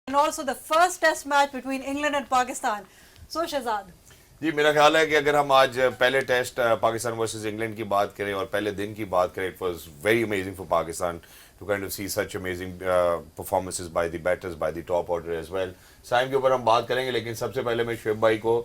and also the first test match between England and Pakistan. So Shahzad. جی میرا خیال ہے کہ اگر ہم آج پہلے ٹیسٹ پاکستان ورسز انگلینڈ کی بات کریں اور پہلے دن کی بات کریں it was very amazing for Pakistan to kind of see such amazing performances by the batters by the top order as well. Saim کے اوپر ہم بات کریں گے لیکن سب سے پہلے میں شعیب بھائی کو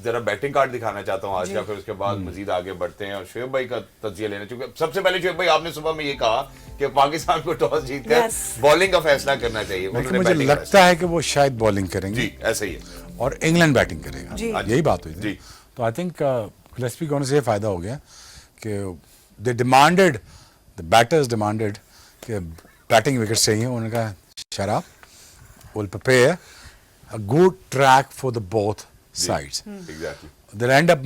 ذرا بیٹنگ کارڈ دکھانا چاہتا ہوں آج کا, پھر اس کے بعد مزید آگے بڑھتے ہیں اور شعیب بھائی کا تجزیہ لینا. چونکہ سب سے پہلے شعیب بھائی آپ نے صبح میں یہ کہا کہ پاکستان کو ٹاس جیت کر بالنگ کا فیصلہ کرنا چاہیے. مجھے لگتا ہے کہ وہ شاید بالنگ کریں گے. جی ایسا ہی ہے اور انگلینڈ بیٹنگ کرے گا, یہی بات ہوئی تھی. تو آئی تھنک گلیسپی کو سے یہ فائدہ ہو گیا کہ دے ڈیمانڈیڈ دا بیٹرز ڈیمانڈیڈ کہ بیٹنگ وکٹ چاہیے. انہوں نے کہا شراب ول prepare a good track for the both sides. Exactly. They'll end up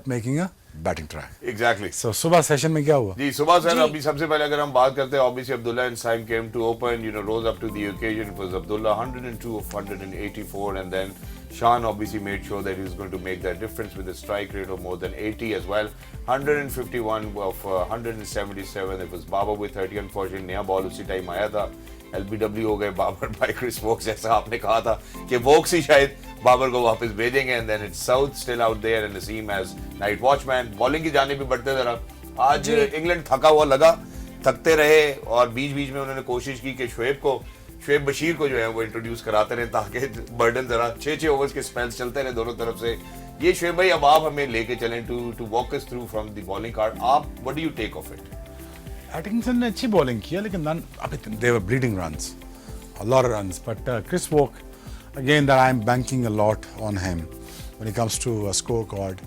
making a batting track. Exactly. So صبح سیشن میں کیا ہوا؟ جی صبح سر ابھی سب سے پہلے اگر ہم بات کرتے ہیں obviously Abdullah and Saim came to open, you know, rose up to the occasion. It was Abdullah 102 of 184 and then Shan obviously made sure that he was going to make that difference with a strike rate of more than 80 as well. 151 of 177. It was Babar with 30. Unfortunately نیا ball اسی time آیا تھا. L B W ہو گئے Babar by Chris Woakes, جیسا آپ نے کہا تھا کہ ووکس ہی شاید بابر کو واپس بھیجیں گے. And then it's south still out there and Naseem as nightwatchman. Bowling کی جانب بھی بڑھتے ذرا. آج انگلینڈ تھکا ہوا لگا, تھکتے رہے اور بیچ بیچ میں انہوں نے کوشش کی کہ شعیب بشیر کو جو ہے وہ انٹروڈیوس کراتے رہے تاکہ برڈن ذرا 6 اوورز کے اسپیلز چلتے رہے دونوں طرف سے. یہ شعیب بھائی اب آپ ہمیں لے کے چلیں ٹو واک اس through from the bowling card. آپ what do you take of it? Atkinson نے اچھی بالنگ کیا لیکن they were bleeding runs, a lot of runs, but Chris Woke again that I'm banking a lot on him when it comes to a scorecard.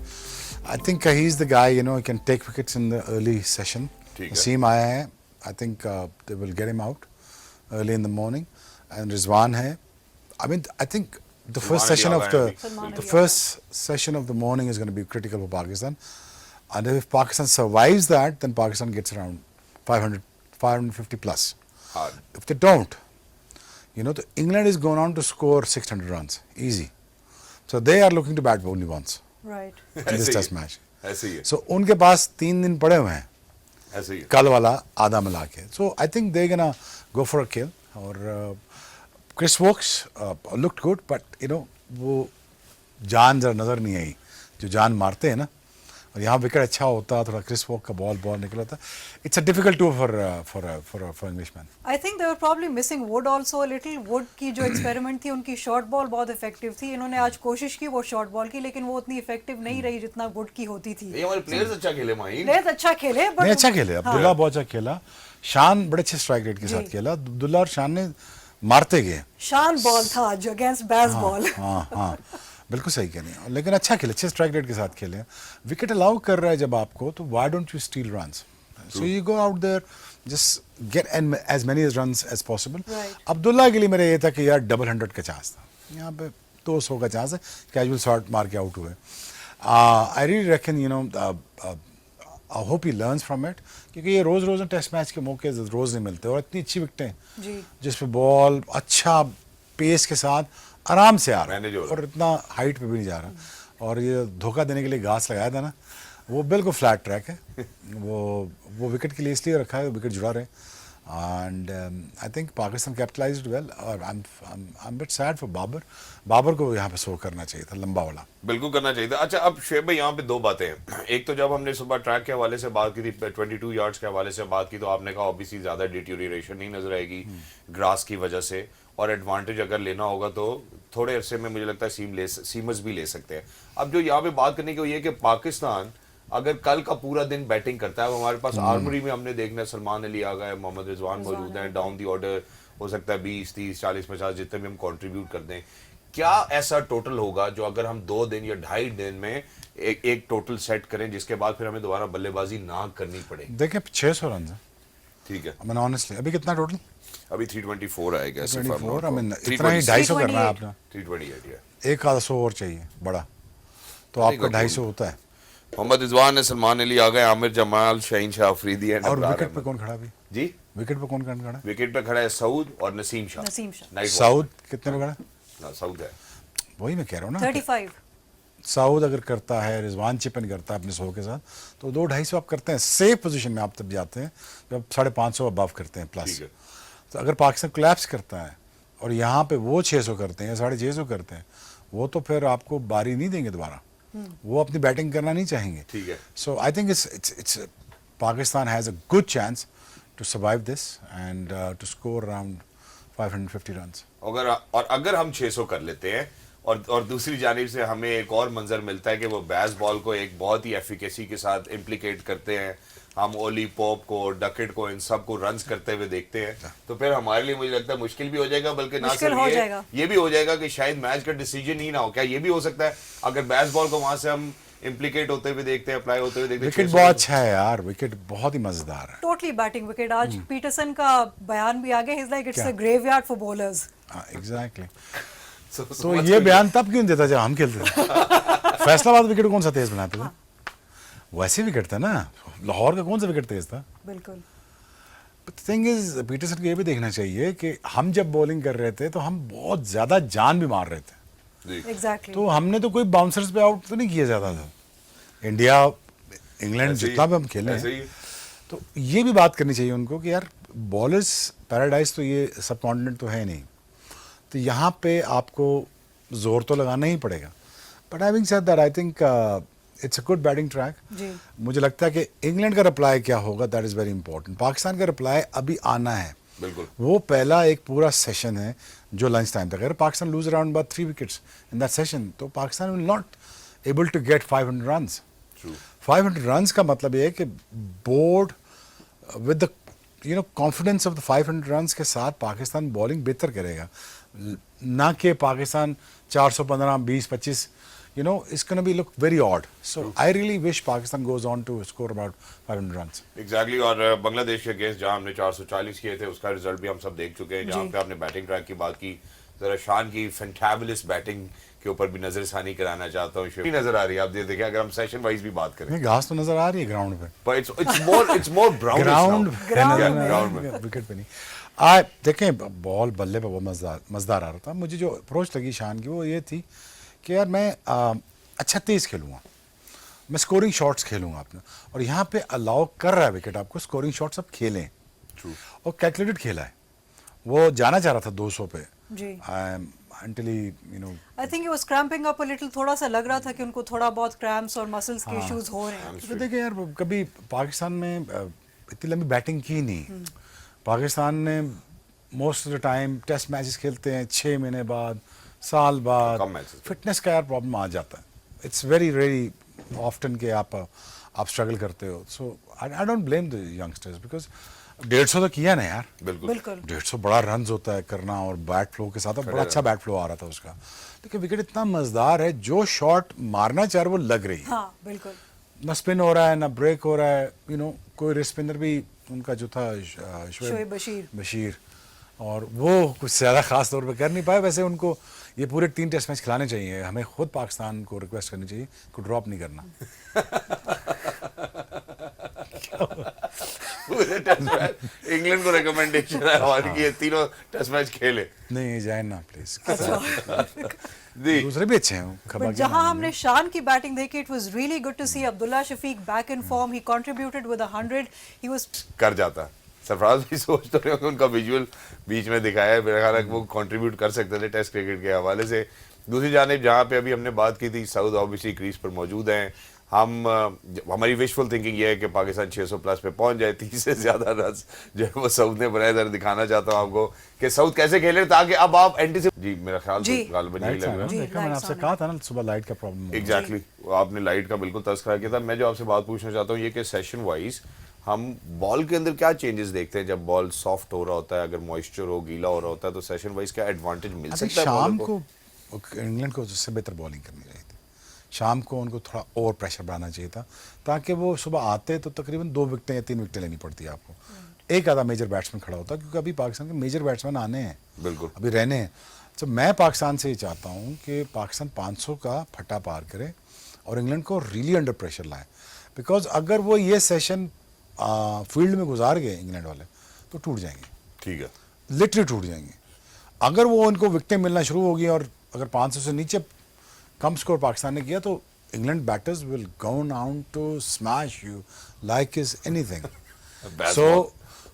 I think he's the guy, you know, he can take wickets in the early session. Naseem aaya hai, I think they will get him out early in the morning, and Rizwan hai. I mean, I think the first session of the morning is going to be critical for Pakistan, and if Pakistan survives that, then Pakistan gets around 550 plus. If they don't, you know, England is going on to score 600 runs easy, so they are looking to bat only once right in this test match. ایسے ہی ہے. So ان کے پاس 3 دن پڑے ہوئے ہیں, ایسے ہی ہے. کل والا آدھا ملا کے. So I think they're gonna go for a kill. اور Chris Woakes looked good, but you know وہ جان ذرا نظر نہیں آئی جو جان مارتے ہیں نا. اور یہاں وکٹ اچھا ہوتا, تھوڑا کرس ووک کا بال نکلا تھا. It's a difficult tour for Englishmen. I think they were probably missing Wood also a little. Wood کی جو ایکسپیریمنٹ تھی ان کی شارٹ بال بہت افیکٹو تھی. انہوں نے آج کوشش کی وہ شارٹ بال کی لیکن وہ اتنی افیکٹو نہیں رہی جتنا وڈ کی ہوتی تھی. یہ ہمارے پلیئرز اچھا کھیلے معین, پلیئرز اچھا کھیلے نہیں اچھا کھیلے. عبداللہ بہت اچھا کھیلا, شان بڑے اچھے اسٹرائک ریٹ کے ساتھ کھیلا. عبداللہ اور شان نے مارتے گئے. شان بال تھا جو اگینسٹ بیس بال. ہاں بالکل صحیح کہہ رہی ہیں, لیکن اچھا کھیلے, اچھے اسٹرائک ریٹ کے ساتھ کھیلے. وکٹ الاؤ کر رہا ہے جب آپ کو, تو why don't you steal runs? So you go out there just get as many runs as possible. Abdullah کے لیے میرا یہ تھا کہ یار 100 کا چانس تھا, یہاں پہ 200 کا چانس ہے, کیجول شاٹ مار کے آؤٹ ہوئے. I really reckon you know I hope he learns from it, کیونکہ یہ روز ٹیسٹ میچ کے موقع روز نہیں ملتے. اور اتنی اچھی وکٹیں جس پہ بال اچھا پیس کے ساتھ آرام سے آ رہا ہے اور اتنا ہائٹ پہ بھی نہیں جا رہا. اور یہ دھوکہ دینے کے لیے گھاس لگایا تھا نا, وہ بالکل فلیٹ ٹریک ہے. وہ وکٹ کے لیے اس لیے رکھا ہے وکٹ جڑا رہے. And I think Pakistan capitalized well. اور I bet said for Babar کو یہاں پہ سو کرنا چاہیے تھا, لمبا والا بالکل کرنا چاہیے تھا. اچھا اب شعیب بھائی یہاں پہ 2 باتیں ہیں. ایک تو جب ہم نے صبح ٹریک کے حوالے سے بات کی تھی, 22 یارڈز کے حوالے سے بات کی, تو آپ نے کہا اوبیسلی زیادہ ڈیٹیوریشن نہیں نظر آئے گی گراس کی وجہ سے, اور ایڈوانٹیج اگر لینا ہوگا تو تھوڑے عرصے میں مجھے لگتا ہے سیمرز بھی لے سکتے ہیں. اب جو یہاں پہ بات کرنے کی وہ یہ کہ پاکستان اگر کل کا پورا دن بیٹنگ کرتا ہے, ہمارے پاس آرمری میں ہم نے دیکھنا ہے سلمان علی آ گئے, محمد رضوان موجود ہیں, ڈاؤن دی آرڈر ہو سکتا ہے 20 30 40 50 جتنے بھی ہم کنٹریبیوٹ کر دیں. کیا ایسا ٹوٹل ہوگا جو اگر ہم 2 دن یا 2.5 دن میں ایک ٹوٹل سیٹ کریں جس کے بعد پھر ہمیں دوبارہ بلے بازی نہ کرنی پڑے؟ دیکھیں 600 رنز ہیں. ٹھیک ہے, میں آنیسٹلی ابھی کتنا ٹوٹل؟ ابھی 324 آئے گا. 324 اتنا ہی 250 کرنا ہے آپ نے. 328 ایک آدھا 100 اور چاہیے بڑا, تو آپ کا 250 ہوتا ہے. محمد رضوان ہے, سلمان علی آ گئے, عامر جمال, شاہین شاہ افریدی. اور وکٹ پہ کون کھڑا بھی؟ جی وکٹ پہ کون کھڑا؟ وکٹ پہ کھڑا ہے سعود اور نسیم شاہ. سعود کتنے پہ کھڑا؟ سعود ہے, وہی میں کہہ رہا ہوں نا 35. سعود اگر کرتا ہے, رضوان چپن کرتا ہے اپنے 100 کے ساتھ, تو 200-250 آپ کرتے ہیں. سیف پوزیشن میں آپ تب جاتے ہیں جب 550 ابو کرتے ہیں پلس. تو اگر پاکستان کولیپس کرتا ہے اور یہاں پہ وہ 600 کرتے ہیں یا 650 کرتے ہیں, وہ تو پھر آپ کو باری نہیں دیں گے دوبارہ, وہ اپنی بیٹنگ کرنا نہیں چاہیں گے. ٹھیک ہے. So I think it's Pakistan has a good chance to survive this and to score around 550 runs. اگر ہم 600 کر لیتے ہیں اور دوسری جانب سے ہمیں ایک اور منظر ملتا ہے کہ وہ بیس بال کو ایک بہت ہی ایفیکیسی کے ساتھ امپلیکیٹ کرتے ہیں, ہم اولی پوپ کو, ڈکٹ کو, ان سب کو رنز کرتے ہوئے دیکھتے ہیں, تو پھر ہمارے لیے مجھے لگتا ہے مشکل بھی ہو جائے گا, بلکہ نہ صرف یہ بھی ہو جائے گا کہ شاید میچ کا ڈیسیجن ہی نہ ہو. کیا یہ بھی ہو سکتا ہے اگر بیس بال کو وہاں سے ہم امپلیکیٹ ہوتے ہوئے دیکھتے ہیں, اپلائی ہوتے ہوئے دیکھتے ہیں؟ وکٹ بہت اچھا ہے یار, وکٹ بہت ہی مزیدار ہے. Totally batting wicket. آج پیٹرسن کا بیان بھی آ گیا, is like it's a graveyard for bowlers. Exactly. تو یہ بیان تب کیوں دیتا جب ہم کھیلتے تھے؟ فیصلہ آباد وکٹ کون سا تیز بناتے تھے؟ ویسے وکٹ تھا نا, لاہور کا کون سا وکٹ تیز تھا؟ بالکل. تھنگ از پیٹرسن کو یہ بھی دیکھنا چاہیے کہ ہم جب بولنگ کر رہے تھے تو ہم بہت زیادہ جان بھی مار رہے تھے. ایگزیکٹلی. تو ہم نے تو کوئی باؤنسرز پہ آؤٹ تو نہیں کیا جاتا تھا. انڈیا انگلینڈ جتنا بھی ہم کھیلے ہیں, تو یہ بھی بات کرنی چاہیے ان کو کہ یار بالرز پیراڈائز تو یہ سب کانٹیننٹ تو ہے نہیں, تو یہاں پہ آپ کو زور تو لگانا ہی پڑے گا. But having said that I think it's a good batting track. جی. مجھے لگتا ہے کہ انگلینڈ کا رپلائی کیا ہوگا that is very important. Pakistan کا رپلائی ابھی آنا ہے. بالکل. وہ پہلا ایک پورا سیشن ہے جو لنچ ٹائم تک. اگر Pakistan lose around about 3 wickets in that session, تو Pakistan will not able to get 500 runs. 500 runs کا مطلب یہ ہے کہ board with the confidence of the 500 runs کے ساتھ پاکستان بالنگ بہتر کرے گا, نہ کہ Pakistan 415 20 25 it's going to be look very odd. So I really wish Pakistan goes on to score about 500 runs. Exactly. اور بنگلہ دیش کے اگینسٹ جہاں ہم نے 440 کیے تھے, اس کا رزلٹ بھی ہم سب دیکھ چکے ہیں. جہاں پہ آپ نے بیٹنگ ٹریک کی بات کی, ذرا شان کی فینٹیبلس بیٹنگ کے اوپر بھی نظر ثانی کرانا چاہتا ہوں. نظر آ رہی ہے, آپ دیکھیں اگر ہم سیشن وائز بھی بات کریں, گھاس تو نظر آ رہی ہے گراؤنڈ پہ, it's more brownish ground wicket پہ نہیں. دیکھیں بال بلے پہ بہت مزدار آ رہا تھا. مجھے جو اپروچ لگی شان کی وہ یہ تھی کہ یار میں اچھا تیز کھیلوں گا, میں اسکورنگ شاٹس کھیلوں گا اپنا, اور یہاں پہ الاؤ کر رہا ہے وکٹ آپ کو اسکورنگ شاٹس اب کھیلیں, اور کیلکولیٹڈ کھیلا ہے. وہ جانا چاہ رہا تھا 200 پہ. جی. انٹلی I think he was cramping up a little. تھوڑا سا لگ رہا تھا کہ ان کو تھوڑا بہت کریمپس اور مسلس کے ایشوز ہو رہے ہیں. تو دیکھیں یار, کبھی پاکستان میں اتنی لمبی بیٹنگ کی نہیں. پاکستان نے most of the time test matches کھیلتے ہیں 6 مہینے بعد, سال بعد. فٹنس کا یار پرابلم آ جاتا ہے. اٹس ویری ویری آفٹن کہ آپ اسٹرگل کرتے ہو. So I don't blame the youngsters because 150 تو کیا نا یار. بالکل. 150 بڑا رنز ہوتا ہے کرنا, اور بیٹ فلو کے ساتھ بڑا اچھا بیٹ فلو آ رہا تھا اس کا. دیکھیں وکٹ اتنا مزدار ہے, جو شاٹ مارنا چاہ رہے وہ لگ رہی ہے. ہاں بالکل. نہ اسپن ہو رہا ہے نہ بریک ہو رہا ہے. کوئی ریسپنر بھی ان کا جو تھا شعیب بشیر, اور وہ کچھ زیادہ خاص طور پہ کر نہیں پائے. ویسے ان کو یہ پورے 3 ٹیسٹ میچ کھلانے چاہیے. ہمیں خود پاکستان کو ریکویسٹ کرنی چاہیے کہ ڈراپ نہیں کرنا. انگلینڈ کو ریکمنڈیشن ہے ہماری کہ یہ تینوں ٹیسٹ میچ کھیلے. نہیں جائیں نا پلیز. دوسرے بھی اچھے ہیں. جہاں ہم نے شان کی بیٹنگ دیکھی, it was really good to see Abdullah Shafique back in form. He contributed with 100. He was کر جاتا. سرفراز بھی سوچ تو رہے ہوں کہ ان کا ویژول بیچ میں دکھایا ہے, میرا خیال ہے کہ وہ کنٹریبیوٹ کر سکتے تھے ٹیسٹ کرکٹ کے حوالے سے. دوسری جانب جہاں پہ ابھی ہم نے بات کی تھی, سعود اوبیسی کریز پر موجود ہیں. ہماری وشفل تھنکنگ یہ ہے کہ پاکستان 600 پلس پہ پہنچ جائے. 30 سے زیادہ رنز جو ہے وہ سعود نے بنائے. ذرا دکھانا چاہتا ہوں آپ کو کہ سعود کیسے کھیلے تاکہ اب آپ جی میرا خیال غالباً یہی لگ رہا ہے. میں نے آپ سے کہا تھا نا صبح لائٹ کا پرابلم. ایگزیکٹلی, آپ نے لائٹ کا بالکل تذکرہ کیا تھا. میں جو آپ سے بات پوچھنا چاہتا ہوں یہ کہ سیشن وائز ہم بال کے اندر کیا چینجز دیکھتے ہیں جب بال سافٹ ہو رہا ہوتا ہے, اگر موئسچر ہو, گیلا ہو رہا ہوتا ہے, تو سیشن وائز کیا ایڈوانٹیج مل سکتا ہے؟ شام کو انگلینڈ کو اس سے بہتر بالنگ کرنی چاہیے تھی. شام کو ان کو تھوڑا اور پریشر بڑھانا چاہیے تھا تاکہ وہ صبح آتے تو تقریباً 2 وکٹیں یا 3 وکٹیں لینی پڑتی ہے آپ کو. ایک آدھا میجر بیٹسمین کھڑا ہوتا ہے, کیونکہ ابھی پاکستان کے میجر بیٹسمین آنے ہیں, بالکل ابھی رہنے ہیں. تو میں پاکستان سے یہ چاہتا ہوں کہ پاکستان 500 کا پھٹا پار کرے اور انگلینڈ کو ریلی انڈر پریشر لائے. بیکاز اگر وہ یہ سیشن فیلڈ میں گزار گئے انگلینڈ والے تو ٹوٹ جائیں گے. ٹھیک ہے, لٹرلی ٹوٹ جائیں گے. اگر وہ ان کو وکٹیں ملنا شروع ہوگی اور اگر 500 سے نیچے کم سکور پاکستان نے کیا تو England batters will go on to smash you like is any thing. So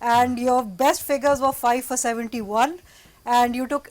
and your best figures were 5 for 71 and you took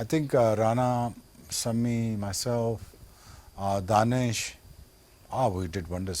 I think Rana, Sami, myself, Danish, we did wonders.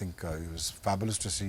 think it was fabulous to see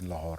in Lahore.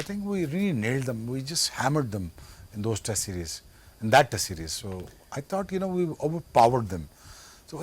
I think we really nailed them. We just hammered them in those test series, in that test series. So I thought you know we overpowered them. So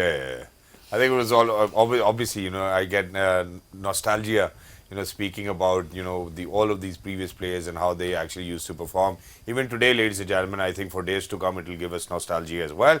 Yeah. I think it was all obviously, you know, I get nostalgia, you know, speaking about, you know, all of these previous players and how they actually used to perform. Even today, ladies and gentlemen, I think for days to come, it will give us nostalgia as well.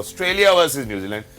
Australia versus New Zealand.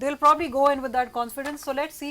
they'll probably go in with that confidence. So let's see,